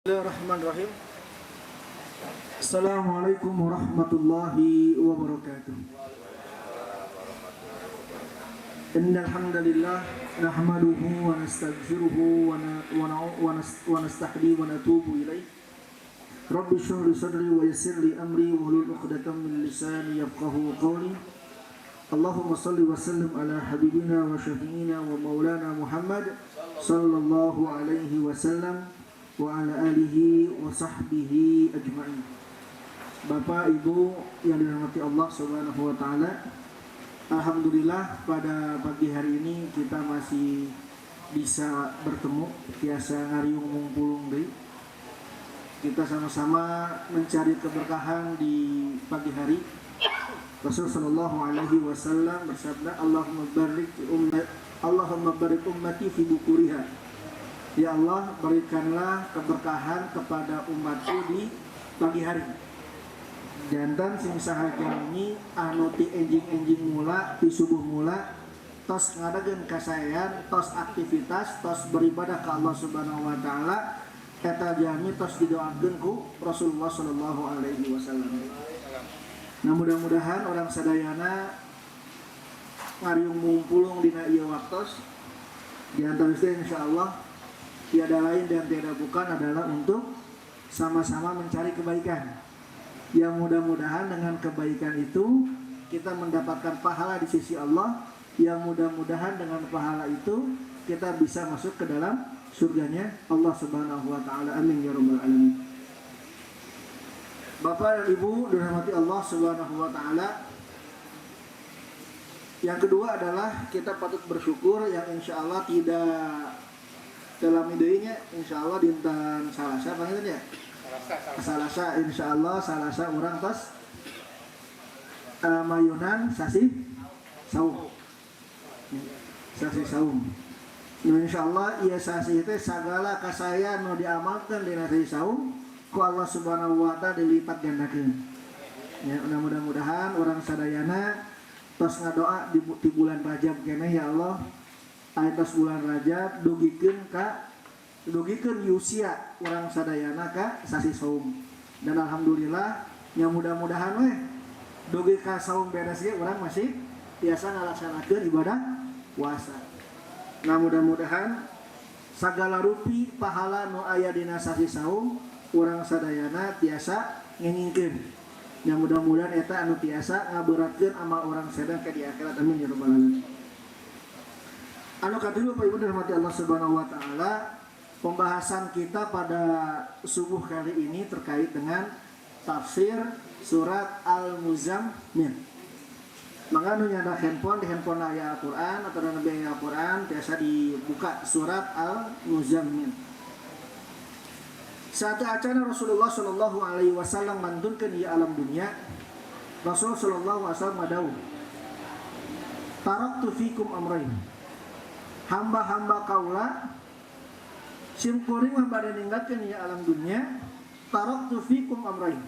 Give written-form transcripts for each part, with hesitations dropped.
Bismillahirrahmanirrahim. Assalamualaikum warahmatullahi wabarakatuh. Innal hamdalillah nahmaduhu wa nastaghfiruhu wa nastahdihi wa natubu ilaih. Rabbi shrah li sadri wa yassir li amri wahlul 'uqdatam min lisani yafqahu qawli. Allahumma shalli wa sallim ala habibina wa syafi'ina wa maulana Muhammad sallallahu alaihi wasallam wa ala alihi wa sahbihi ajma'in. Bapak Ibu yang dirahmati Allah Subhanahu wa taala, alhamdulillah pada pagi hari ini kita masih bisa bertemu, biasa ngariung ngumpulung deui. Kita sama-sama mencari keberkahan di pagi hari. Rasul sallallahu alaihi wasallam bersabda, Allahumma barik ummati fi bukuriha. Ya Allah, berikanlah keberkahan kepada umatku di pagi hari. Jantan sing sahaja ini anu ti enjing-enjing mula di subuh mula tos ngadageun kasaean, tos aktivitas, tos beribadah ke Allah Subhanahu wa taala eta jami tos didoakeun ku Rasulullah sallallahu alaihi wasallam. Nah, mudah-mudahan orang sadayana ngariung ngumpulung dina ieu waktos di antara insyaallah tiada lain dan tiada bukan adalah untuk sama-sama mencari kebaikan. Yang mudah-mudahan dengan kebaikan itu kita mendapatkan pahala di sisi Allah. Yang mudah-mudahan dengan pahala itu kita bisa masuk ke dalam surganya Allah Subhanahu wa taala. Amin ya rabbal alamin. Bapak dan Ibu dirahmati Allah Subhanahu wa taala. Yang kedua adalah kita patut bersyukur yang insyaallah tidak dalam idenya insyaallah dinten Salasa panggilnya ya? Salasa insyaallah Salasa urang tos mayunan sasi saum. Sasi saum. Nu insyaallah ieu sasi teh sagala kasayan nu diamalkeun dina sasi saum ku Allah Subhanahu wa taala dilipat gandakeun. Ya, mudah-mudahan orang sadayana tos ngadoa di bulan Rajab keneh ya Allah. Atas bulan Rajab dugikeun usia orang sadayana ka sasi saum. Dan alhamdulillah nya mudah-mudahan we dugi ka saum beres ge urang masih biasa ngalaksanakeun ibadah puasa. Nah, mudah-mudahan sagala rupi pahala nu aya dina sasi saum urang sadayana tiasa ngengingkeun. Nya mudah-mudahan eta anu tiasa ngaberatkeun amal urang sadaya ka di akhirat. Amin ya rabbal alamin. Anu katilu Bapak Ibu dirahmati Allah Subhanahu wa taala, pembahasan kita pada subuh kali ini terkait dengan tafsir surat Al-Muzammil. Maka nu nyanda handphone di handphone aya Al-Qur'an atau nabi aya Al-Qur'an biasa dibuka surat Al-Muzammil. Saat acana Rasulullah sallallahu alaihi wasallam mandunkeun di alam dunia, Rasul sallallahu alaihi wasallam madawuh, taraktu fikum amrayn. Hamba-hamba kaula simkuring bade ninggalkeun ieu alam dunia, taraktu fikum amrayn.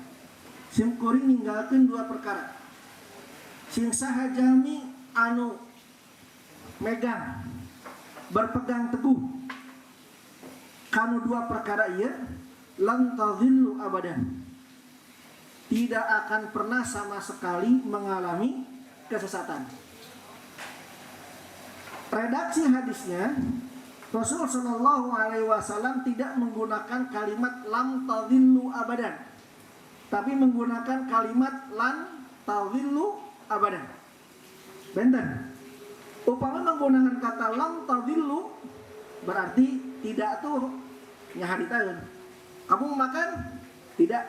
Simkuring ninggalkeun dua perkara. Sing sahajami anu megang berpegang teguh kanu dua perkara ieu lan tadhillu abadan. Tidak akan pernah sama sekali mengalami kesesatan. Redaksi hadisnya, Rasul sallallahu alaihi wasallam tidak menggunakan kalimat lam tadhillu abadan, tapi menggunakan kalimat lan tadhillu abadan. Benten. Upama menggunakan kata lam tadhillu berarti tidak tuh nyaharitaeun. Kamu makan? Tidak.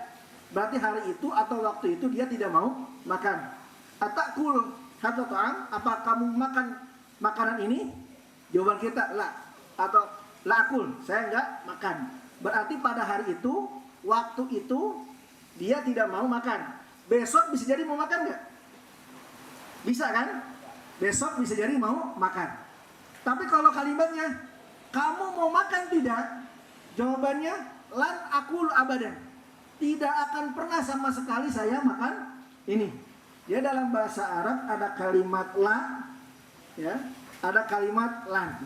Berarti hari itu atau waktu itu dia tidak mau makan. Atakul hadza ta'am, apa kamu makan makanan ini? Jawaban kita la, atau la akul, saya enggak makan. Berarti pada hari itu, waktu itu dia tidak mau makan. Besok bisa jadi mau makan enggak? Bisa kan? Besok bisa jadi mau makan. Tapi kalau kalimatnya kamu mau makan tidak? Jawabannya lan akul abadan. Tidak akan pernah sama sekali saya makan ini. Ya, dalam bahasa Arab ada kalimat la, ya, ada kalimat lan.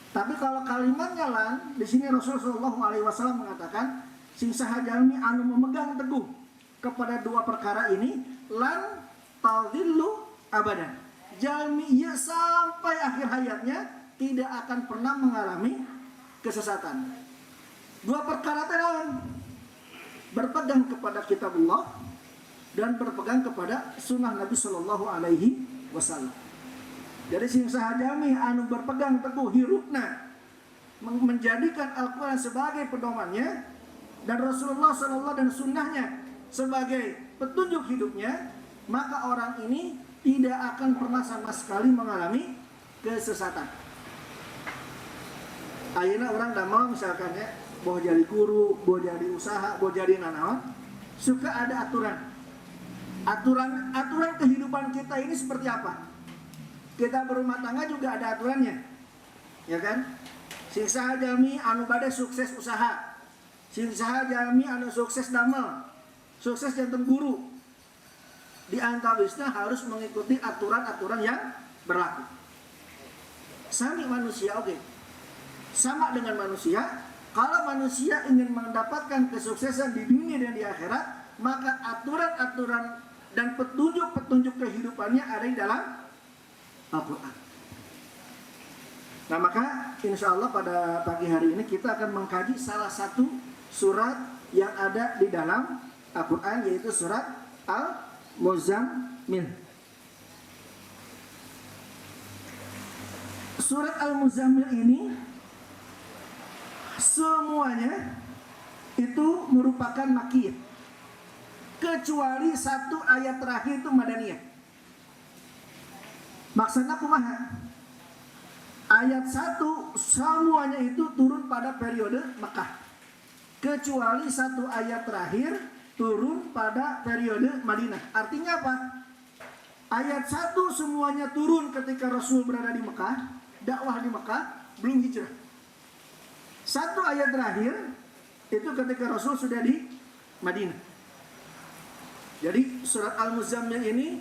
Tapi kalau kalimatnya lan, di sini Rasulullah SAW mengatakan, sing saha jalmi anu memegang teguh kepada dua perkara ini, lan tadillu abadan. Jalmi ia sampai akhir hayatnya tidak akan pernah mengalami kesesatan. Dua perkara tenan, berpegang kepada kitabullah dan berpegang kepada sunnah Nabi Shallallahu Alaihi Wasallam. Jadi sing saha jalmi anu berpegang teguh hirupna menjadikan Al-Quran sebagai pedomannya dan Rasulullah Shallallahu dan sunnahnya sebagai petunjuk hidupnya, maka orang ini tidak akan pernah sama sekali mengalami kesesatan. Ayeuna orang damel misalkan ya, boh jadi guru, boh jadi usaha, boh jadi nanaon, suka ada aturan. Aturan kehidupan kita ini seperti apa? Kita berumah tangga juga ada aturannya, ya kan? Sing saha jalmi anu bade sukses usaha, sing saha jalmi anu sukses damel, sukses janten guru, di antawisna harus mengikuti aturan-aturan yang berlaku. Sami manusia, oke. Sama dengan manusia, kalau manusia ingin mendapatkan kesuksesan di dunia dan di akhirat, maka aturan-aturan dan petunjuk-petunjuk kehidupannya ada di dalam Al-Quran. Nah maka insya Allah pada pagi hari ini kita akan mengkaji salah satu surat yang ada di dalam Al-Quran, yaitu surat Al-Muzammil. Surat Al-Muzammil ini semuanya itu merupakan makiyah, kecuali satu ayat terakhir itu madaniyah. Maksudnya kumaha? Ayat 1 semuanya itu turun pada periode Mekah, kecuali satu ayat terakhir turun pada periode Madinah. Artinya apa? Ayat 1 semuanya turun ketika Rasul berada di Mekah, dakwah di Mekah, belum hijrah. Satu ayat terakhir itu ketika Rasul sudah di Madinah. Jadi surat Al-Muzammil ini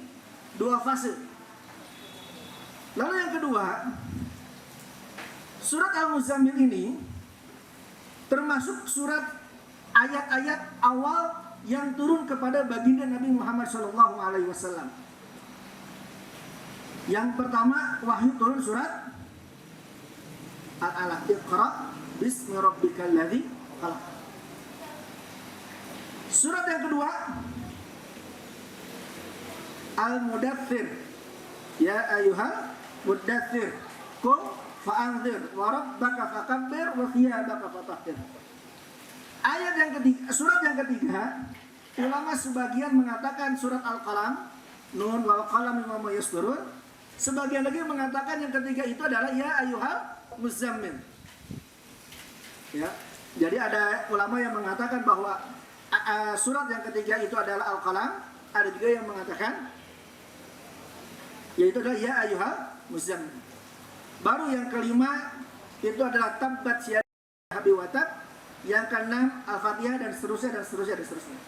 dua fase. Lalu yang kedua, surat Al-Muzammil ini termasuk surat ayat-ayat awal yang turun kepada baginda Nabi Muhammad SAW. Yang pertama, wahyu turun surat Al-Alaq, Iqra bismi rabbikal ladzi khalaq. Surat yang kedua, Al-Mudaththir, ya ayyuhal mudaththir qum fa'anzir wa rabbaka fakabbir wa thiyabaka fatahhir. Ayat yang ketiga, surat yang ketiga, ulama sebagian mengatakan surat Al-Qalam, Nun wal qalam mimma yasturun. Sebagian lagi mengatakan yang ketiga itu adalah ya ayyuhal muzammil. Ya, jadi ada ulama yang mengatakan bahwa surat yang ketiga itu adalah Al-Qalam, ada juga yang mengatakan yaitu adalah ya ayyuhal muzammil. Baru yang kelima itu adalah tabbat yada abi watab, yang keenam Al-Fatihah dan seterusnya dan seterusnya dan seterusnya.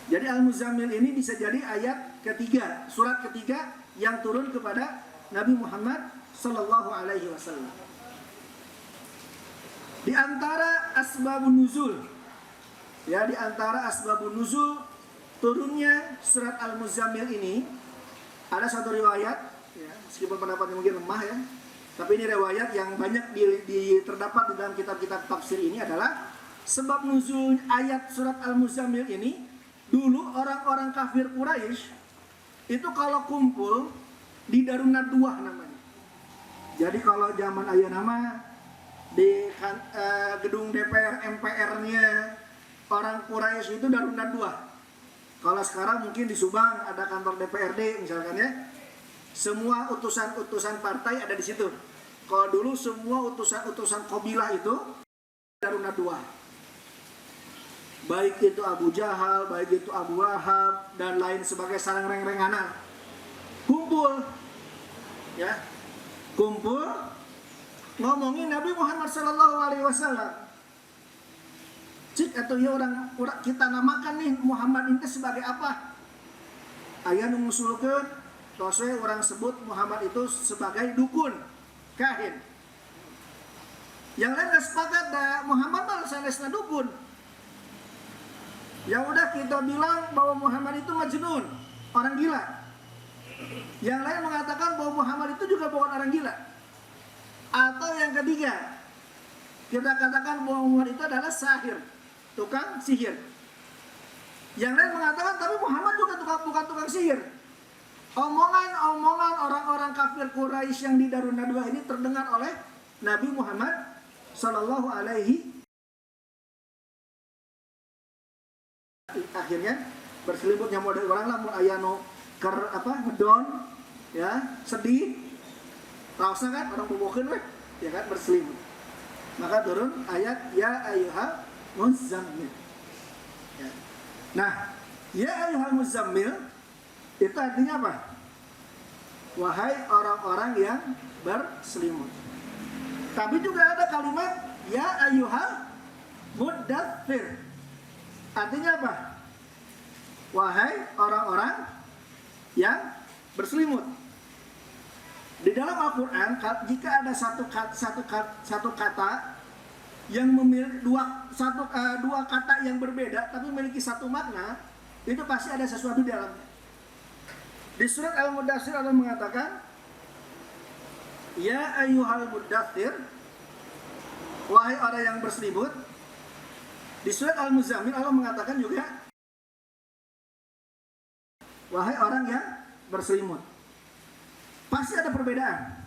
Jadi Al-Muzammil ini bisa jadi ayat ketiga, surat ketiga yang turun kepada Nabi Muhammad sallallahu alaihi wasallam. Di antara asbabun nuzul, ya, di antara asbabun nuzul turunnya surat Al-Muzammil ini ada satu riwayat, ya, meskipun pendapatnya mungkin lemah ya, tapi ini riwayat yang banyak terdapat di dalam kitab-kitab tafsir ini adalah sebab nuzul ayat surat Al-Muzammil ini. Dulu orang-orang kafir Quraisy itu kalau kumpul di Darunad Duah namanya. Jadi kalau zaman ayeuna mah di gedung DPR MPR-nya orang Quraisy itu Darunad Duah. Kalau sekarang mungkin di Subang ada kantor DPRD misalkan ya. Semua utusan-utusan partai ada di situ. Kalau dulu semua utusan-utusan kabilah itu Darunad Duah. Baik itu Abu Jahal, baik itu Abu Lahab dan lain sebagai sarang reng-renganan. Kumpul, ya, kumpul ngomongin Nabi Muhammad SAW. Cik atau ya orang kita namakan nih Muhammad ini sebagai apa? Aya nu ngusulkeun toswe orang sebut Muhammad itu sebagai dukun, kahin. Yang lain nggak sepakat, dah Muhammad malah sanesna dukun. Ya udah kita bilang bahwa Muhammad itu majnun, orang gila. Yang lain mengatakan bahwa Muhammad itu juga bukan orang gila. Atau yang ketiga, kita katakan bahwa Muhammad itu adalah sahir, tukang sihir. Yang lain mengatakan tapi Muhammad juga bukan tukang sihir. Omongan-omongan orang-orang kafir Quraisy yang di Darun Nadwa ini terdengar oleh Nabi Muhammad Sallallahu Alaihi. Akhirnya berselimutnya model orang lah mun aya nu ngedon ya, sedih. Raosna kan orang bobokeun we, ya kan berselimut. Maka turun ayat ya ayyuhal muzammil. Ya. Nah, ya ayyuhal muzammil itu artinya apa? Wahai orang-orang yang berselimut. Tapi juga ada kalimat ya ayyuhal muddaththir. Artinya apa? Wahai orang-orang yang berselimut. Di dalam Al-Quran, jika ada satu kata yang memiliki dua kata yang berbeda tapi memiliki satu makna, itu pasti ada sesuatu di dalamnya. Di surat Al-Mudaththir Allah mengatakan, ya ayyuhal muddaththir, wahai orang yang berselimut. Di surat Al-Muzammil Allah mengatakan juga, wahai orang yang berselimut. Pasti ada perbedaan.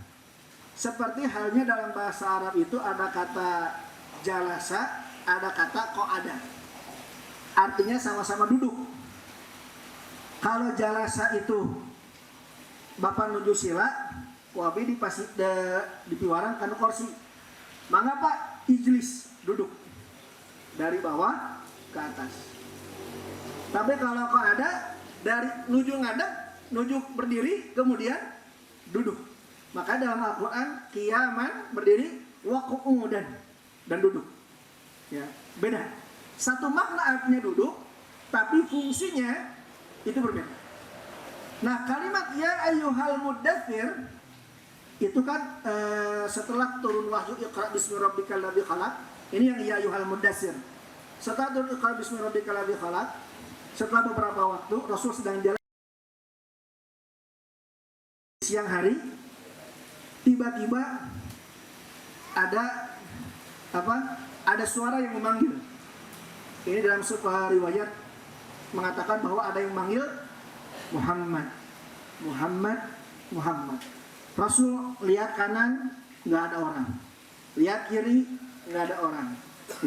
Seperti halnya dalam bahasa Arab itu ada kata jalasa, ada kata qa'ada. Artinya sama-sama duduk. Kalau jalasa itu Bapak nuju sila, wabi dipiwarang kana kursi. Mangga Pak, ijlis, duduk. Dari bawah ke atas. Tapi kalau qa'ada dari nuju ngadeg, nuju berdiri, kemudian duduk. Maka dalam Al-Quran qiyaman berdiri, wa qu'udan dan duduk. Ya, beda. Satu makna artinya duduk, tapi fungsinya itu berbeda. Nah, kalimat ya ayyuhal muddaththir itu kan setelah turun wahyu Iqra bismi rabbikal ladzi khalaq. Ini yang ya ayyuhal muddaththir. Setelah turun Iqra bismi rabbikal ladzi khalaq, setelah beberapa waktu Rasul sedang jalan siang hari, tiba-tiba ada suara yang memanggil. Ini dalam sebuah riwayat mengatakan bahwa ada yang memanggil Muhammad, Muhammad, Muhammad. Rasul lihat kanan, nggak ada orang. Lihat kiri, nggak ada orang.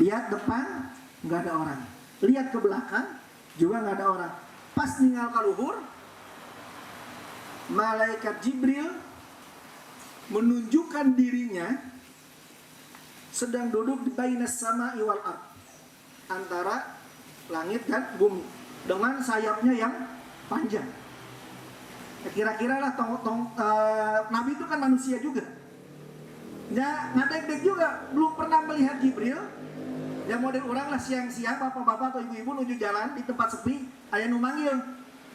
Lihat depan, nggak ada orang. Lihat ke belakang, juga nggak ada orang. Pas ninggal ka luhur, malaikat Jibril menunjukkan dirinya sedang duduk di bainas sama'i wal ard, antara langit dan bumi, dengan sayapnya yang panjang. Kira-kira lah Nabi itu kan manusia juga. Ya, ngadeg-deg juga, belum pernah melihat Jibril. Ya model orang lah siang-siang, bapak-bapak atau ibu-ibu menuju jalan di tempat sepi, aya nu manggil,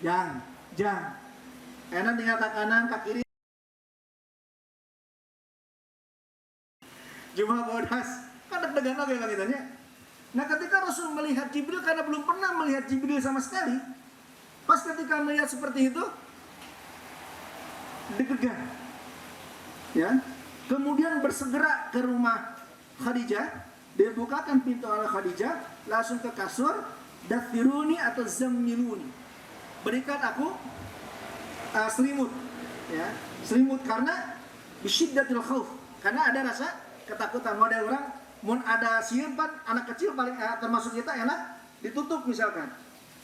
jang. Enak tinggal ke kanan, ke kiri. Jumlah bodas, kan deg-degan lagi langitnya. Nah, ketika Rasul melihat Jibril, karena belum pernah melihat Jibril sama sekali, pas ketika melihat seperti itu, deg-degan. Ya, kemudian bersegera ke rumah Khadijah, dibukakan pintu oleh Khadijah, langsung ke kasur, dathiruni atau zammiluni, berikan aku selimut, ya, selimut karena bisyiddatil khauf, karena ada rasa ketakutan. Model orang mun ada sieun pan anak kecil paling termasuk kita enak ditutup misalkan.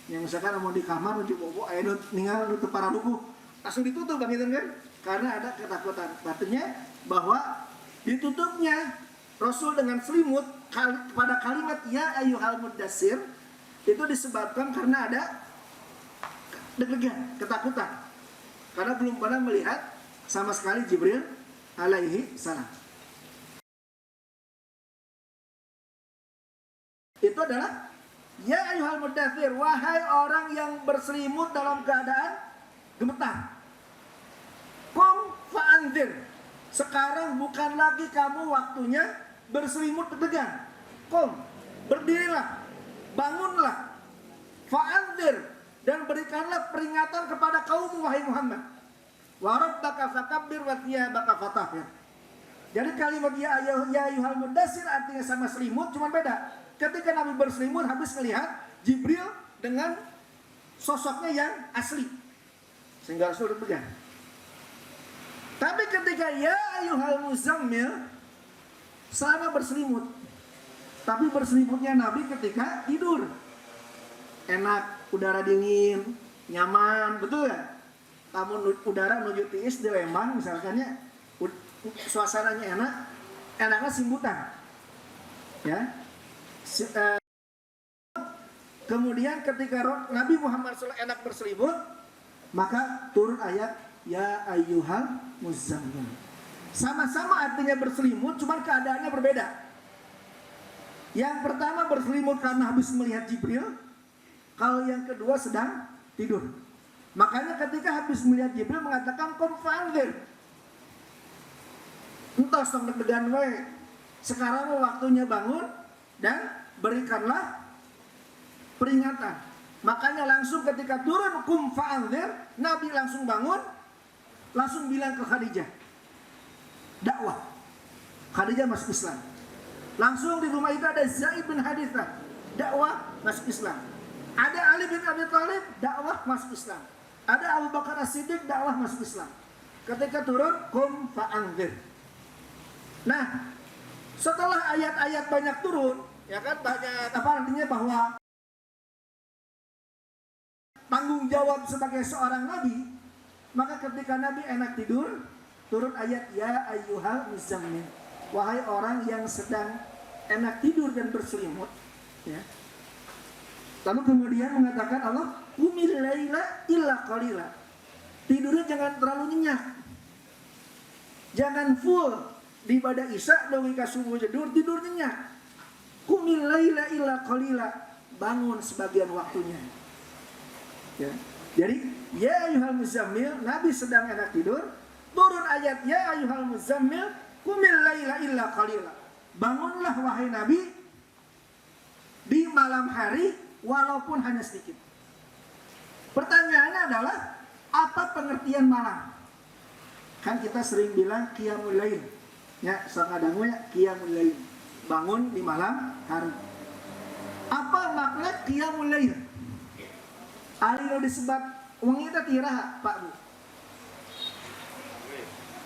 Yang misalkan mau di kamar nuju bobo aya ninggal nutup para lugu, langsung ditutup kan gitu kan? Karena ada ketakutan. Artinya bahwa ditutupnya Rasul dengan selimut pada kalimat ya ayyuhal muddaththir itu disebabkan karena ada deg-degan, ketakutan. Karena belum pernah melihat sama sekali Jibril alaihi salam. Itu adalah ya ayyuhal muddaththir, wahai orang yang berselimut dalam keadaan gemetar. Qum fa'anzir. Sekarang bukan lagi kamu waktunya berselimut deg-degan. Qum, berdirilah, bangunlah, fa'anzir, dan berikanlah peringatan kepada kaum wahai Muhammad. Wa rabbaka fakabbir wa thiyabaka fatahhir. Jadi kalimat ya ayyuhal mudassir artinya sama selimut, cuma beda. Ketika Nabi berselimut habis melihat Jibril dengan sosoknya yang asli, sehingga Rasul berpegang. Tapi ketika ya ayyuhal muzammil sama berselimut, tapi berselimutnya Nabi ketika tidur. Enak, udara dingin, nyaman, betul ya? Namun udara menuju tiis di Lembang misalkannya, suasananya enak, enaknya simbutan. Ya. Kemudian ketika Nabi Muhammad SAW enak berselimut, maka turun ayat ya ayyuhal muzammil. Sama-sama artinya berselimut, cuman keadaannya berbeda. Yang pertama berselimut karena habis melihat Jibril, kalau yang kedua sedang tidur. Makanya ketika habis melihat Jibril mengatakan qum fa'anzir. Entos tong deg-degan we. Sekarang waktunya bangun dan berikanlah peringatan. Makanya langsung ketika turun qum fa'anzir, Nabi langsung bangun, langsung bilang ke Khadijah, dakwah. Khadijah masuk Islam. Langsung di rumah itu ada Zaid bin Harithah, dakwah masuk Islam. Ada Ali bin Abi Thalib, dakwah masuk Islam. Ada Abu Bakar As-Siddiq, dakwah masuk Islam. Ketika turun qum fa'anzir. Nah, setelah ayat-ayat banyak turun, ya kan, banyak apa artinya bahwa tanggung jawab sebagai seorang nabi, maka ketika Nabi enak tidur, turun ayat ya ayyuhal muzammil. Wahai orang yang sedang enak tidur dan berselimut, ya. Lalu kemudian mengatakan Allah, qumil laila illa qalila. Tidurnya jangan terlalu nyenyak. Jangan full di pada isya dong ka subuh tidur nyenyak. Qumil laila illa qalila. Bangun sebagian waktunya. Ya. Jadi ya ayyuhal muzammil, Nabi sedang enak tidur, turun ayat ya ayyuhal muzammil, qumil laila illa qalila. Bangunlah wahai Nabi di malam hari walaupun hanya sedikit. Pertanyaannya adalah apa pengertian malam? Kan kita sering bilang qiyamul lail. Ya, sakadangnya qiyamul lail. Bangun di malam hari. Apa makna qiyamul lail? Ali lo disebut wengi teh tiraha, Pak Bu.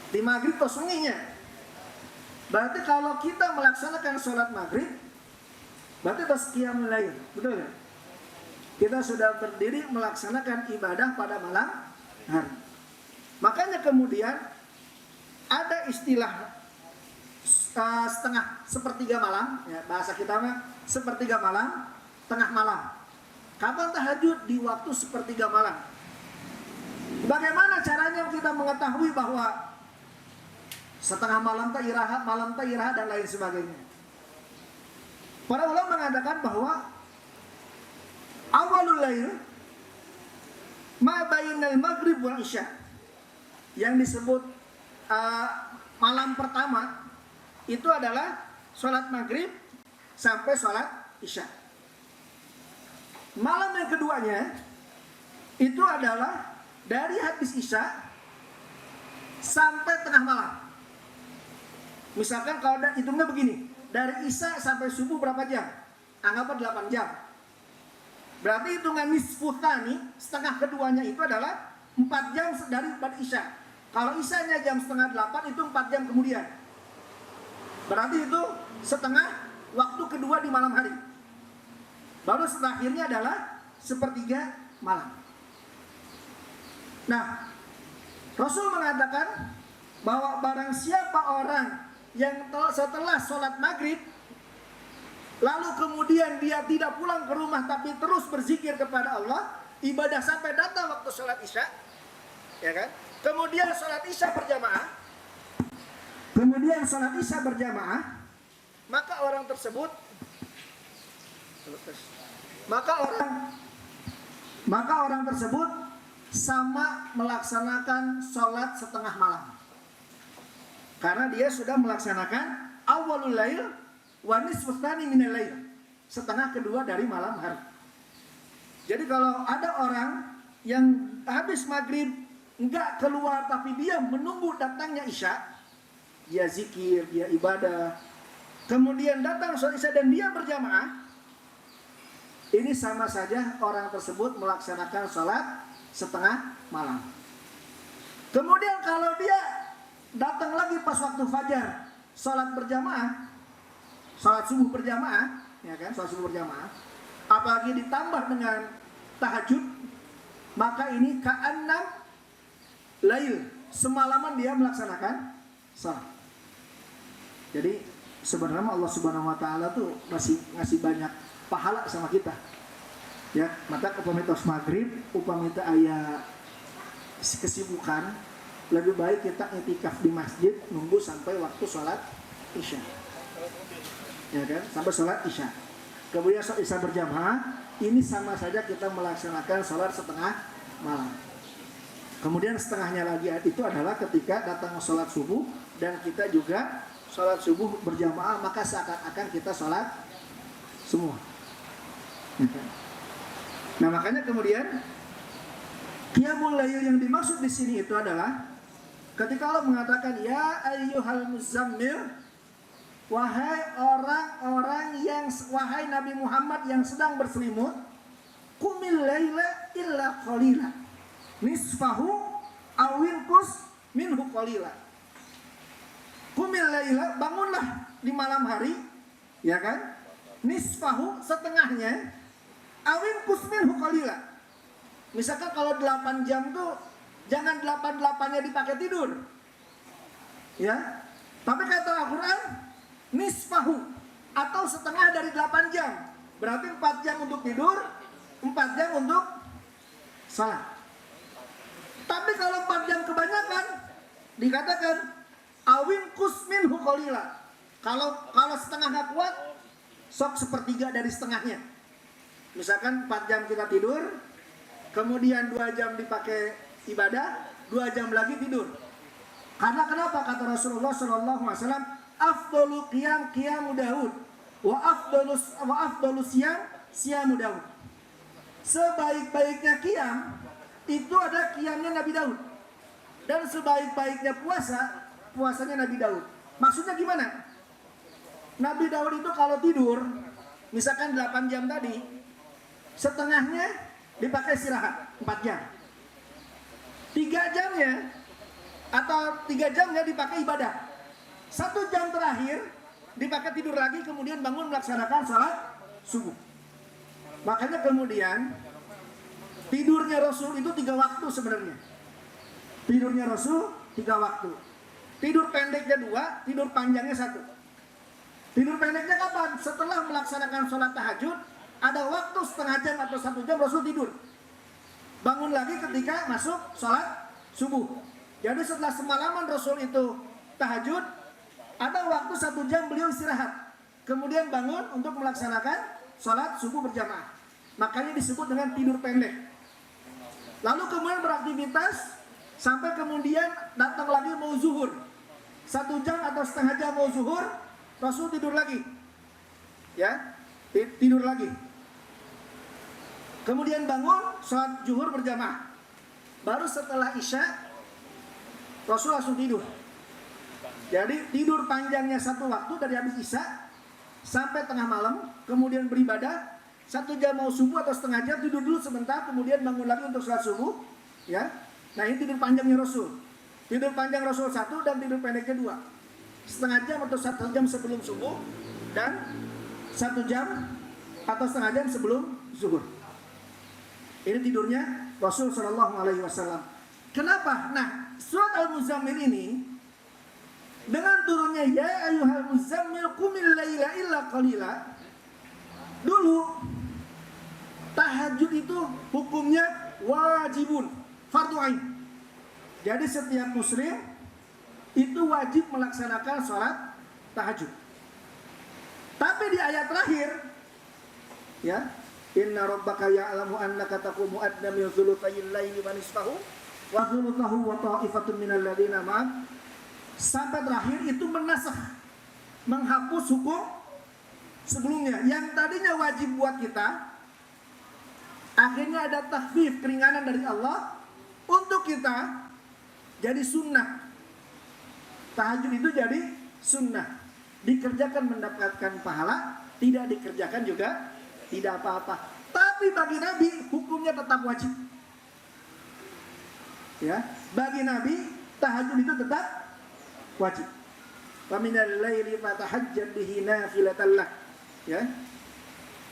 Di maghrib tos wenginya. Berarti kalau kita melaksanakan sholat maghrib, berarti tos qiyamul lail, betul ya? Kita sudah berdiri melaksanakan ibadah pada malam hari. Makanya kemudian ada istilah sepertiga malam, ya, bahasa kita mah sepertiga malam, tengah malam. Kapan tahajud? Di waktu sepertiga malam. Bagaimana caranya kita mengetahui bahwa setengah malam tak iraha dan lain sebagainya? Para ulama mengatakan bahwa awalul lail ma bainal maghrib wal isya, yang disebut malam pertama itu adalah sholat maghrib sampai sholat isya. Malam yang keduanya itu adalah dari habis isya sampai tengah malam. Misalkan kalau hitungnya begini, dari isya sampai subuh berapa jam? Anggaplah 8 jam. Berarti hitungan nisfuthani, setengah keduanya itu adalah 4 jam dari isya. Kalau isyanya jam setengah 8 itu 4 jam kemudian. Berarti itu setengah waktu kedua di malam hari. Baru terakhirnya adalah sepertiga malam. Nah, Rasul mengatakan bahwa barang siapa orang yang setelah sholat maghrib lalu kemudian dia tidak pulang ke rumah tapi terus berzikir kepada Allah, ibadah sampai datang waktu sholat isya, ya kan? Kemudian sholat isya berjamaah, maka orang tersebut sama melaksanakan sholat setengah malam, karena dia sudah melaksanakan awalul lail wa nisfu tsani minal lail. Setengah kedua dari malam hari. Jadi kalau ada orang yang habis maghrib enggak keluar tapi dia menunggu datangnya isya, dia zikir, dia ibadah, kemudian datang sholat isya dan dia berjamaah, ini sama saja orang tersebut melaksanakan sholat setengah malam. Kemudian kalau dia datang lagi pas waktu fajar, sholat berjamaah, sholat subuh berjamaah, ya kan, sholat subuh berjamaah, apalagi ditambah dengan tahajud, maka ini ka'annam lail, semalaman dia melaksanakan sholat. Jadi sebenarnya Allah Subhanahu wa taala tuh masih ngasih banyak pahala sama kita. Ya, maka upamanya tos maghrib, upamanya aya kesibukan, lebih baik kita itikaf di masjid nunggu sampai waktu sholat isya. Ya kan? Sampai sholat isya. Kemudian sholat isya berjamaah, ini sama saja kita melaksanakan sholat setengah malam. Kemudian setengahnya lagi itu adalah ketika datang sholat subuh dan kita juga sholat subuh berjamaah, maka seakan-akan kita sholat semua. Nah makanya kemudian qiyamul lail yang dimaksud di sini itu adalah ketika Allah mengatakan ya ayyuhal muzammil, wahai orang-orang yang, wahai Nabi Muhammad yang sedang berselimut, qumil laila illa qalila nisfahu awinqus minhu qalila. Qumil laila, bangunlah di malam hari, ya kan? Nisfahu, setengahnya, awinqus minhu qalila. Misalkan kalau 8 jam tuh jangan 8-8-nya dipakai tidur. Ya. Tapi kata Al-Qur'an nisfahu, atau setengah dari 8 jam. Berarti 4 jam untuk tidur, 4 jam untuk salat. Tapi kalau 4 jam kebanyakan, dikatakan awinqus minhu qalila. Kalau setengah gak kuat, sok sepertiga dari setengahnya. Misalkan 4 jam kita tidur, kemudian 2 jam dipakai ibadah, 2 jam lagi tidur. Karena kenapa? Kata Rasulullah SAW, afdalu qiyam qiyamu Daud, wa afdalu siyamu Daud. Sebaik-baiknya qiyam itu ada qiyamnya Nabi Daud, dan sebaik-baiknya puasanya Nabi Daud. Maksudnya gimana? Nabi Daud itu kalau tidur, misalkan 8 jam tadi, setengahnya dipakai istirahat 4 jam. 3 jamnya atau 3 jamnya dipakai ibadah. 1 jam terakhir dipakai tidur lagi, kemudian bangun melaksanakan sholat subuh. Makanya kemudian tidurnya Rasul itu 3 waktu sebenarnya. Tidurnya Rasul 3 waktu. Tidur pendeknya 2, tidur panjangnya 1. Tidur pendeknya kapan? Setelah melaksanakan sholat tahajud, ada waktu setengah jam atau 1 jam Rasul tidur. Bangun lagi ketika masuk sholat subuh. Jadi setelah semalaman Rasul itu tahajud, ada waktu 1 jam beliau istirahat. Kemudian bangun untuk melaksanakan sholat subuh berjamaah. Makanya disebut dengan tidur pendek. Lalu kemudian beraktivitas sampai kemudian datang lagi mau zuhur. 1 jam atau setengah jam mau zuhur, Rasul tidur lagi. Ya, tidur lagi. Kemudian bangun, sholat zuhur berjamaah. Baru setelah isya, Rasul langsung tidur. Jadi tidur panjangnya 1 waktu dari habis isya sampai tengah malam, kemudian beribadah. 1 jam mau subuh atau setengah jam, tidur dulu sebentar, kemudian bangun lagi untuk sholat subuh. Ya, nah ini tidur panjangnya Rasul. Tidur panjang Rasul 1 dan tidur pendeknya 2. Setengah jam atau 1 jam sebelum subuh dan 1 jam atau setengah jam sebelum zuhur. Ini tidurnya Rasul Shallallahu Alaihi Wasallam. Kenapa? Nah, surat Al-Muzammil ini dengan turunnya ya ayyuhal muzammil qumil laila illa qalila. Dulu tahajud itu hukumnya wajibun, fardu ain. Jadi setiap muslim itu wajib melaksanakan sholat tahajud. Tapi di ayat terakhir, ya, inna rabbaka ya'lamu annaka taqumu adna min thulutsayil laili wa nisfahu wa thulutsahu wa ta'ifatun minal ladzina ma'ak, sampai terakhir itu menasakh menghapus hukum sebelumnya. Yang tadinya wajib buat kita, akhirnya ada takhfif, keringanan dari Allah untuk kita, jadi sunnah. Tahajud itu jadi sunnah. Dikerjakan mendapatkan pahala, tidak dikerjakan juga tidak apa-apa. Tapi bagi Nabi hukumnya tetap wajib. Ya, bagi Nabi tahajud itu tetap wajib. Wa minal laili fatahajjad bihi nafilatan lak. Ya.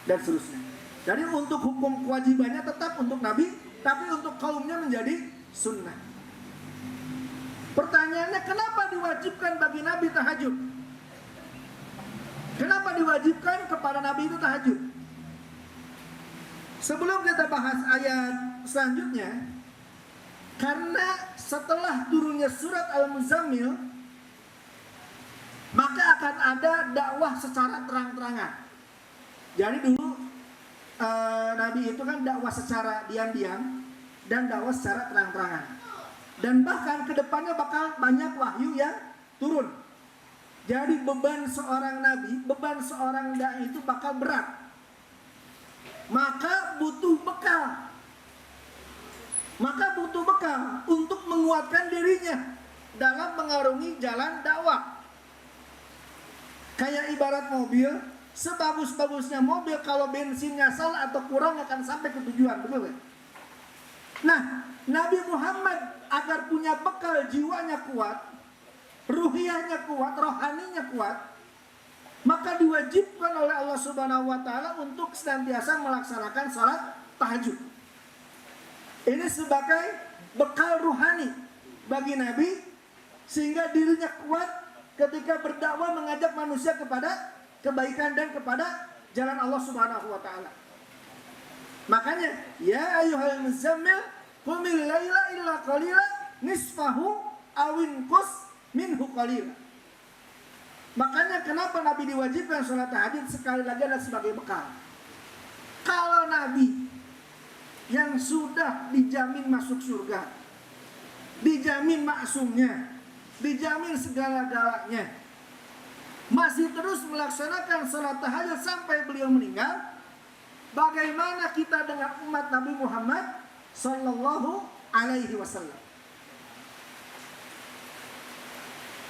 Dan seterusnya. Jadi untuk hukum kewajibannya tetap untuk Nabi, tapi untuk kaumnya menjadi sunnah. Pertanyaannya, kenapa diwajibkan bagi Nabi tahajud? Kenapa diwajibkan kepada Nabi itu tahajud? Sebelum kita bahas ayat selanjutnya, karena setelah turunnya surat Al-Muzammil, maka akan ada dakwah secara terang-terangan. Jadi dulu Nabi itu kan dakwah secara diam-diam dan dakwah secara terang-terangan. Dan bahkan kedepannya bakal banyak wahyu yang turun. Jadi beban seorang nabi, beban seorang dai itu bakal berat. Maka butuh bekal. Maka butuh bekal untuk menguatkan dirinya dalam mengarungi jalan dakwah. Kayak ibarat mobil, sebagus-bagusnya mobil kalau bensinnya salah atau kurang akan sampai ke tujuan, betul kan? Nah, Nabi Muhammad agar punya bekal, jiwanya kuat, ruhiyahnya kuat, rohaninya kuat, maka diwajibkan oleh Allah Subhanahu wa taala untuk senantiasa melaksanakan salat tahajud. Ini sebagai bekal ruhani bagi Nabi, sehingga dirinya kuat ketika berdakwah mengajak manusia kepada kebaikan dan kepada jalan Allah Subhanahu wa taala. Makanya, ya ayyuhal muzammil qumil laila illa qalila nisfahu awin qus minhu qalila. Makanya kenapa Nabi diwajibkan sholat tahajud sekali lagi adalah sebagai bekal. Kalau Nabi yang sudah dijamin masuk surga, dijamin maksumnya, dijamin segala-galanya, masih terus melaksanakan sholat tahajud sampai beliau meninggal, bagaimana kita dengan umat Nabi Muhammad Sallallahu Alaihi Wasallam?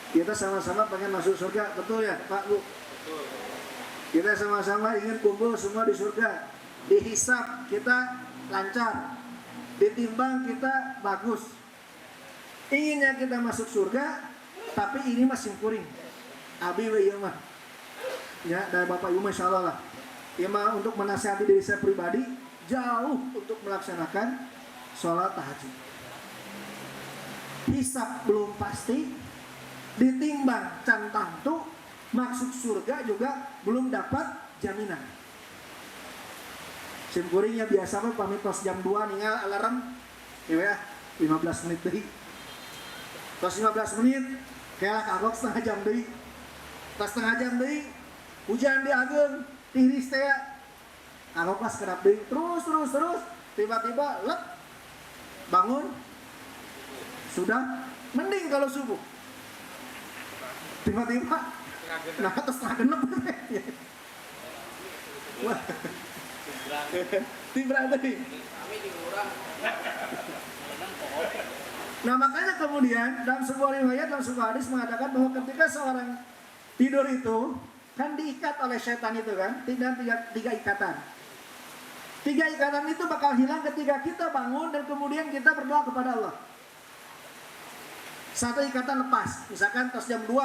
Kita sama-sama pengen masuk surga, betul ya Pak Bu? Kita sama-sama ingin kumpul semua di surga. Dihisab kita lancar, ditimbang kita bagus. Inginnya kita masuk surga, tapi ini masih kuring. Abi we ieu mah. Ya, dari Bapak Ibu Masya Allah lah. Ya mah untuk menasihati diri saya pribadi, jauh untuk melaksanakan sholat tahajud. Hisab belum pasti, ditimbang can tantu, masuk surga juga belum dapat jaminan. Simkuringnya biasa mah pamit tos jam 2 ninggal alarm ya 15 menit deui. Tos 15 menit kayak kagok setengah jam deui. Pas setengah jam deui hujan di ageung tiris teh kagok pas kerap deui terus tiba-tiba lep bangun sudah mending kalau subuh. Tiba-tiba nah terus setengah genep. Wah. Tiba tadi. Nah makanya kemudian dalam sebuah riwayat, dalam sebuah hadis mengatakan bahwa ketika seorang tidur itu kan diikat oleh setan itu kan, tiga ikatan. 3 ikatan itu bakal hilang ketika kita bangun dan kemudian kita berdoa kepada Allah. 1 ikatan lepas, misalkan tos jam 2,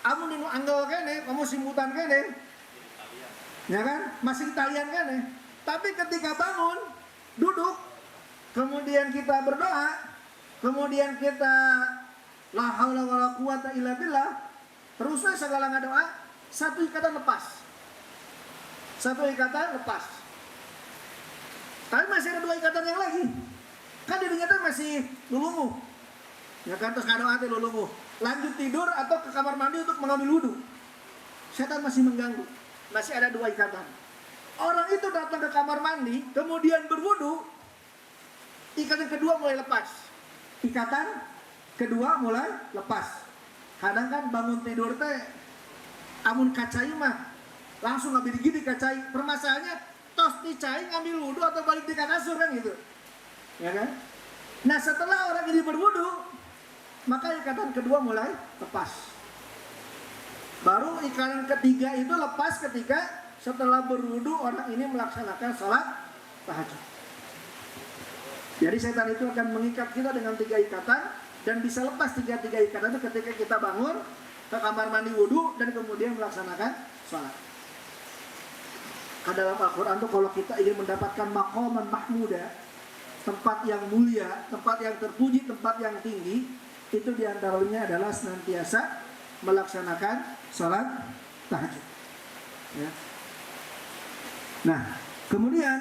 kamu ninu anggel kene, kamu simbutan kene, ya kan, masih talian kene. Tapi ketika bangun, duduk, kemudian kita berdoa, kemudian kita la haula wala quwata illa billah, terusnya segala doa, 1 ikatan lepas. 1 ikatan lepas. Tapi masih ada 2 ikatan yang lagi. Kan dirinya tuh masih lulumu. Ya kan, terus ngadoa teh lulumu. Lanjut tidur atau ke kamar mandi untuk mengambil wudhu. Setan masih mengganggu. Masih ada 2 ikatan. Orang itu datang ke kamar mandi, kemudian berwudhu, ikatan kedua mulai lepas. Ikatan kedua mulai lepas. Kadang kan bangun tidur teh Amun kacai mah langsung ngambil gini kacai. Permasalahannya tos dicai ngambil wudhu atau balik di kasur kan gitu. Ya kan? Nah setelah orang ini berwudhu, maka ikatan kedua mulai lepas. Baru ikatan ketiga itu lepas ketika setelah berwudhu orang ini melaksanakan sholat tahajud. Jadi setan itu akan mengikat kita dengan 3 ikatan dan bisa lepas tiga ikatan itu ketika kita bangun ke kamar mandi wudhu dan kemudian melaksanakan sholat. Dalam Al-Quran itu kalau kita ingin mendapatkan maqaman mahmuda, tempat yang mulia, tempat yang terpuji, tempat yang tinggi, itu diantaranya adalah senantiasa melaksanakan sholat tahajud. Ya. Nah, kemudian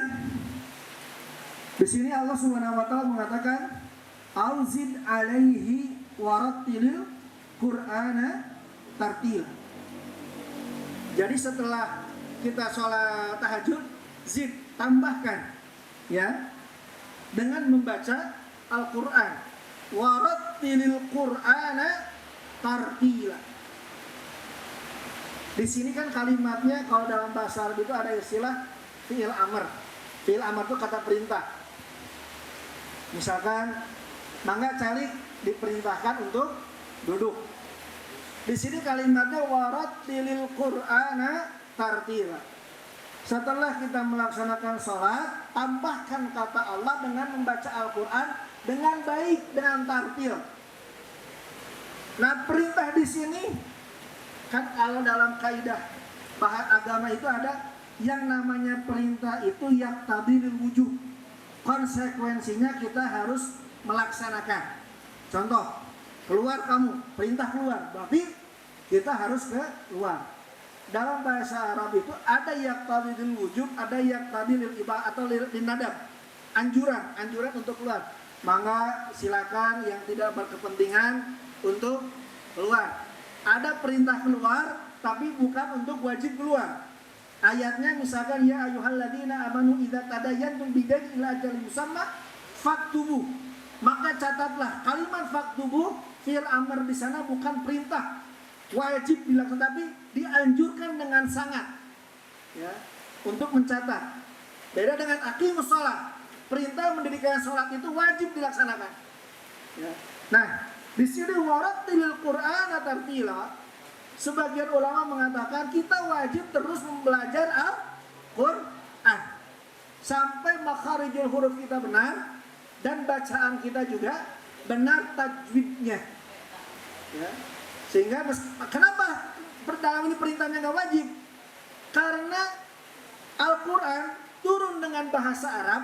di sini Allah Subhanahu wa taala mengatakan auzid alaihi warattilil Qur'ana tartil. Jadi setelah kita sholat tahajud, zid, tambahkan ya dengan membaca Al-Qur'an. Warattilil Qur'ana tartila. Di sini kan kalimatnya kalau dalam bahasa Arab itu ada istilah fi'il amr. Fi'il amr itu kata perintah. Misalkan mangga calik diperintahkan untuk duduk. Di sini kalimatnya warattilil Qur'ana tartila. Setelah kita melaksanakan sholat, tambahkan kata Allah dengan membaca Al-Quran dengan baik, dengan tartil. Nah perintah di sini kan kalau dalam kaidah bahasa agama itu ada yang namanya perintah itu yang tadilul wujub. Konsekuensinya kita harus melaksanakan. Contoh, keluar kamu, perintah keluar, berarti kita harus keluar. Dalam bahasa Arab itu ada yaqtadil wujub, ada yaqtadil ibah atau linadab. Anjuran untuk keluar. Mangga silakan yang tidak berkepentingan untuk keluar. Ada perintah keluar tapi bukan untuk wajib keluar. Ayatnya misalkan ya ayyuhalladzina amanu idza tadayantum bidain ila ajalin musamma faktubu. Maka catatlah kalimat faktubu fi'il amr di sana bukan perintah wajib dilakukan tapi dianjurkan dengan sangat ya untuk mencatat. Beda dengan aqimus shalah. Perintah mendirikan sholat itu wajib dilaksanakan. Ya. Nah, di sini warattilil Qur'ana tartila. Sebagian ulama mengatakan kita wajib terus belajar Al-Qur'an sampai makharijul huruf kita benar dan bacaan kita juga benar tajwidnya. Ya. Sehingga kenapa dalam ini perintahnya nggak wajib? Karena Al-Quran turun dengan bahasa Arab,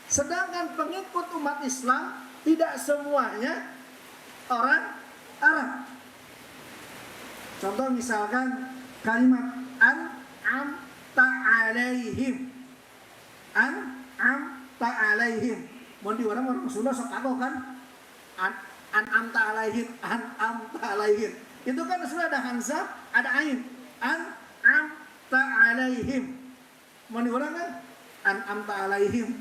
sedangkan pengikut umat Islam tidak semuanya orang Arab. Contoh misalkan kalimat an'amta alaihim. An'amta alaihim. Mau di orang Sunda sok tahu kan? An'amta alaihim, an'amta alaihim. Itu kan sudah ada hamzah, ada ain. An'amta alaihim. Mau di orang kan? An'amta alaihim.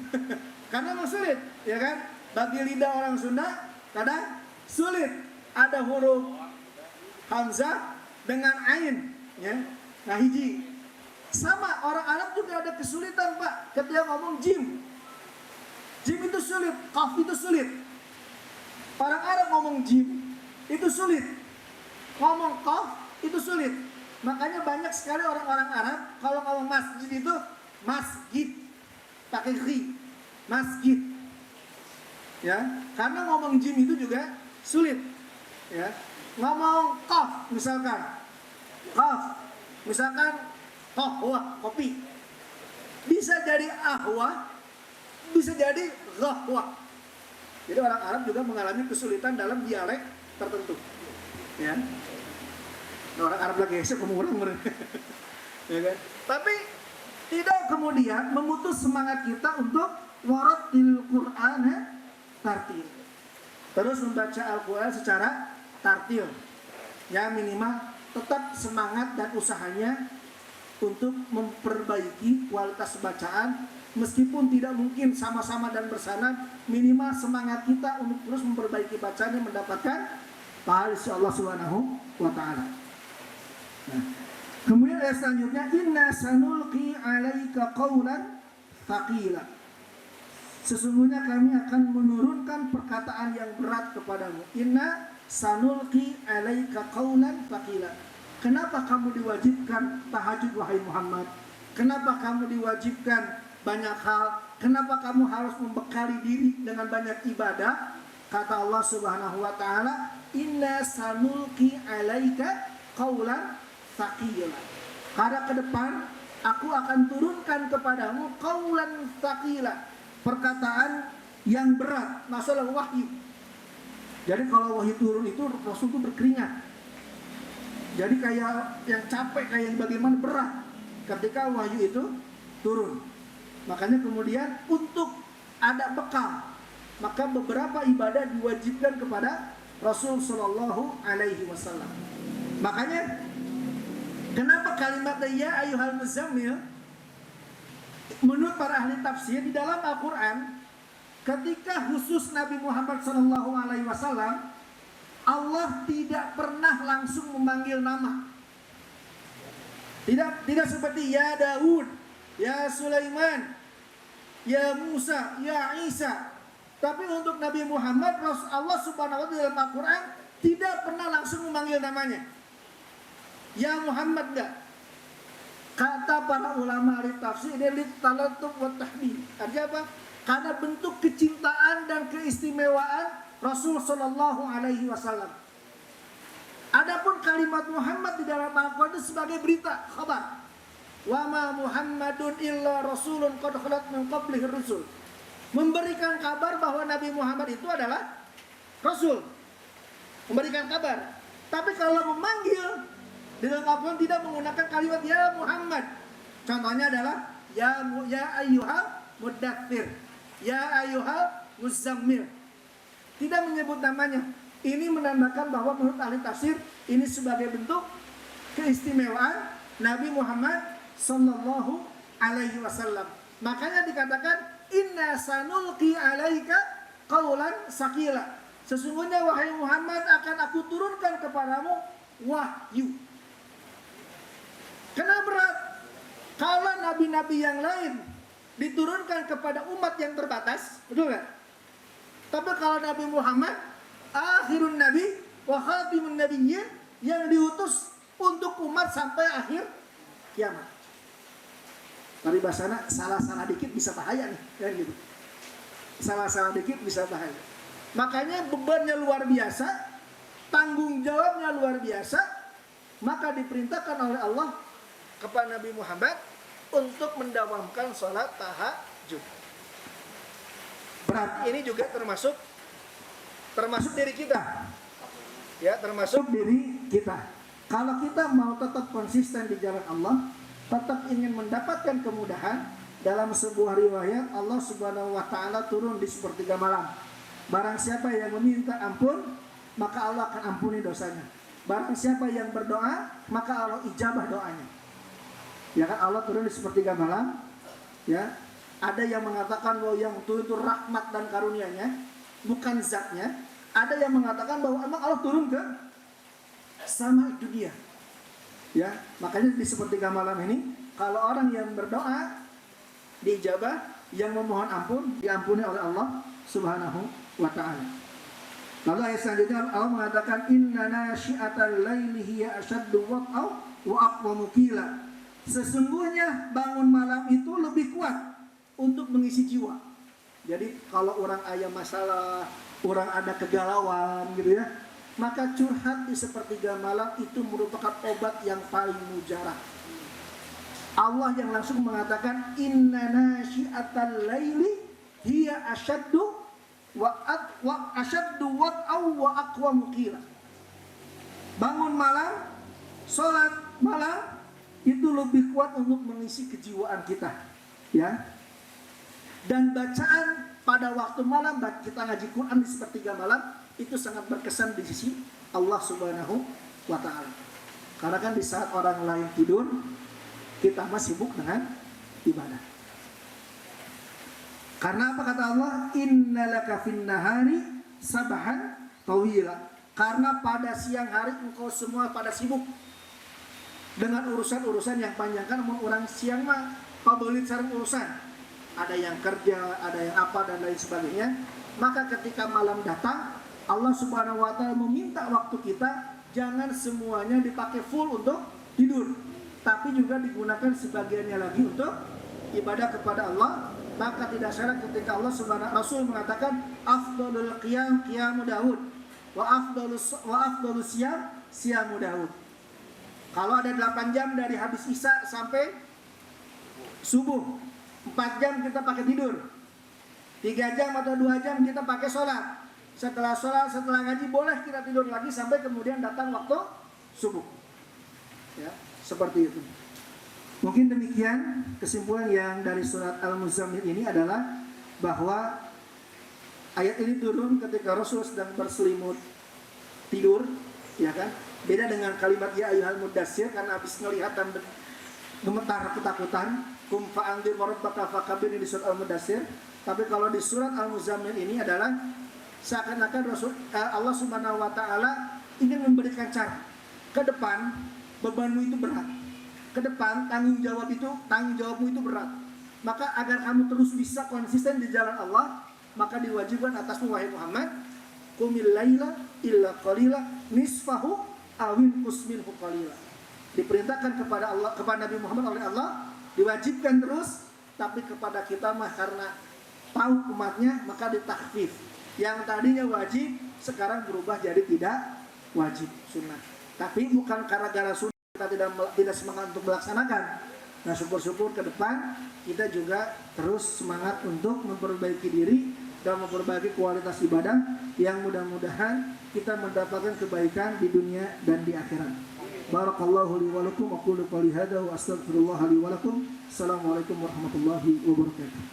Karena memang sulit, ya kan? Bagi lidah orang Sunda kadang sulit. Ada huruf hamzah dengan ain, ya. Nah hiji. Sama orang Arab juga ada kesulitan, Pak. Ketika ngomong jim. Jim itu sulit, qaf itu sulit. Orang Arab ngomong jim itu sulit. Ngomong qaf itu sulit. Makanya banyak sekali orang-orang Arab kalau ngomong masjid itu masjid pakai ri. Masjid. Ya, karena ngomong jim itu juga sulit. Ya. Ngomong qaf misalkan. Qaf misalkan qahwa, kopi. Bisa jadi ahwa, bisa jadi ghahwa. Jadi orang Arab juga mengalami kesulitan dalam dialek tertentu. Ya. Nah, orang Arab lagi esok orang mereka. Ya kan? Tapi tidak kemudian memutus semangat kita untuk warattil Qur'ana tartil. Terus membaca Al-Qur'an secara tartil. Ya minimal tetap semangat dan usahanya untuk memperbaiki kualitas bacaan. Meskipun tidak mungkin sama-sama dan bersanad, minimal semangat kita untuk terus memperbaiki bacaan yang mendapatkan pahala Allah Subhanahu wa taala. Nah, kemudian ayat selanjutnya, inna sanulqi 'alaika qaulan thaqila. Sesungguhnya kami akan menurunkan perkataan yang berat kepadamu. Inna sanulqi 'alaika qaulan thaqila. Kenapa kamu diwajibkan tahajud wahai Muhammad? Kenapa kamu diwajibkan banyak hal? Kenapa kamu harus membekali diri dengan banyak ibadah? Kata Allah Subhanahu wa taala, inna sanulqi 'alaika qaulan thaqila. Karena ke depan aku akan turunkan kepadamu qaulan thaqila, perkataan yang berat, masalah wahyu. Jadi kalau wahyu turun itu Rasul itu berkeringat. Jadi kayak yang capek, kayak yang bagaimana berat ketika wahyu itu turun. Makanya kemudian untuk ada bekal, maka beberapa ibadah diwajibkan kepada Rasul Shallallahu Alaihi Wasallam. Makanya kenapa kalimat ya ayyuhal muzammil, menurut para ahli tafsir di dalam Al-Quran, ketika khusus Nabi Muhammad Shallallahu Alaihi Wasallam, Allah tidak pernah langsung memanggil nama. Tidak seperti ya Daud, ya Sulaiman, ya Musa, ya Isa. Tapi untuk Nabi Muhammad, Allah Subhanahu wa taala dalam Al-Quran tidak pernah langsung memanggil namanya. Ya Muhammad enggak. Kata para ulama ahli tafsir, dia talatub wa tahbib. Artinya apa? Karena bentuk kecintaan dan keistimewaan Rasul Shallallahu Alaihi Wasallam. Adapun kalimat Muhammad di dalam Al-Quran itu sebagai berita, khabar. Wa ma Muhammadun illa rasulun qad khalat min qablihi rusul. Memberikan kabar bahwa Nabi Muhammad itu adalah Rasul. Memberikan kabar. Tapi kalau memanggil di dalam Al-Quran tidak menggunakan kalimat ya Muhammad. Contohnya adalah ya ayyuhal muddathir, ya ayyuhal muzammil. Tidak menyebut namanya. Ini menandakan bahwa menurut ahli tafsir ini sebagai bentuk keistimewaan Nabi Muhammad Sallallahu Alaihi Wasallam. Makanya dikatakan inna sanulqi 'alaika qaulan tsaqila. Sesungguhnya wahai Muhammad akan aku turunkan kepadamu wahyu. Kenapa berat? Kalau nabi-nabi yang lain diturunkan kepada umat yang terbatas, betul nggak? Tapi kalau Nabi Muhammad akhirun nabi wa khatimun nabiyyin, yang diutus untuk umat sampai akhir kiamat. Tapi bahasana salah-salah dikit bisa bahaya nih, kan gitu. Salah-salah dikit bisa bahaya. Makanya bebannya luar biasa, tanggung jawabnya luar biasa, maka diperintahkan oleh Allah kepada Nabi Muhammad untuk mendawamkan sholat tahajud. Berarti ini juga termasuk diri kita. Ya, termasuk diri kita. Kalau kita mau tetap konsisten di jalan Allah, tetap ingin mendapatkan kemudahan, dalam sebuah riwayat Allah Subhanahu wa taala turun di sepertiga malam. Barang siapa yang meminta ampun, maka Allah akan ampuni dosanya. Barang siapa yang berdoa, maka Allah ijabah doanya. Ya kan, Allah turun di sepertiga malam. Ya, ada yang mengatakan bahwa yang turun itu rahmat dan karunia-Nya, bukan zatnya. Ada yang mengatakan bahwa emang Allah turun ke sama dunia. Ya, makanya di sepertiga malam ini kalau orang yang berdoa diijabah, yang memohon ampun diampuni oleh Allah Subhanahu wa taala. Lalu ayat selanjutnya Allah mengatakan inna nasyi'atal laili hiya ashaddu wat'aw wa aqwamu qila. Sesungguhnya bangun malam itu lebih kuat untuk mengisi jiwa. Jadi kalau orang ada masalah, orang ada kegalauan gitu ya, maka curhat di sepertiga malam itu merupakan obat yang paling mujarab. Allah yang langsung mengatakan inna nasyi'atal laili hiya ashaddu wa ashaddu wat'aw wa aqwamu qila. Bangun malam, salat malam itu lebih kuat untuk mengisi kejiwaan kita, ya. Dan bacaan pada waktu malam, kita ngaji Quran di sepertiga malam, itu sangat berkesan di sisi Allah Subhanahu wa taala. Karena kan di saat orang lain tidur, kita masih sibuk dengan ibadah. Karena apa kata Allah? Innalaka fin nahari sabhan tawila. Karena pada siang hari engkau semua pada sibuk. dengan urusan-urusan yang panjang. Kan orang siang mah pabelit sareng urusan, ada yang kerja, ada yang apa dan lain sebagainya. Maka ketika malam datang, Allah Subhanahu wa Ta'ala meminta waktu kita jangan semuanya dipakai full untuk tidur, tapi juga digunakan sebagiannya lagi untuk ibadah kepada Allah. Maka tidak salah ketika Allah Subhanahu Rasul mengatakan afdhalul qiyam qiyamu Daud wa afdhalus siyamu Daud. Kalau ada 8 jam dari habis Isya sampai subuh, 4 jam kita pakai tidur, 3 jam atau 2 jam kita pakai sholat. Setelah sholat, setelah ngaji boleh kita tidur lagi sampai kemudian datang waktu subuh. Ya, seperti itu. Mungkin demikian kesimpulan yang dari surat Al-Muzammil ini adalah bahwa ayat ini turun ketika Rasul sedang berselimut tidur, ya kan? Beda dengan kalimat ya ayyuhal mudassir karena habis melihat dan gemetar ketakutan, kum fa'andir warabbaka fakabir di surat Al-Mudassir. Tapi kalau di surat Al-Muzammil ini adalah seakan-akan Allah Subhanahu wa Ta'ala ingin memberikan cara ke depan bebanmu itu berat, ke depan tanggung jawabmu itu berat. Maka agar kamu terus bisa konsisten di jalan Allah, maka diwajibkan atasmu wahai Muhammad, qumil laila illa qalila nisfahu awin qusminhu qalila. Diperintahkan kepada Allah, kepada Nabi Muhammad oleh Allah, diwajibkan terus, tapi kepada kita mah karena tahu umatnya maka ditakhfif. Yang tadinya wajib sekarang berubah jadi tidak wajib, sunnah. Tapi bukan karena sunnah kita tidak semangat untuk melaksanakan. Nah, syukur-syukur ke depan kita juga terus semangat untuk memperbaiki diri dan memperbaiki kualitas ibadah yang mudah-mudahan kita mendapatkan kebaikan di dunia dan di akhirat. Barakallahu li wa lakum, aqulu qouli hadza wa astaghfirullah li wa lakum. Assalamualaikum warahmatullahi wabarakatuh.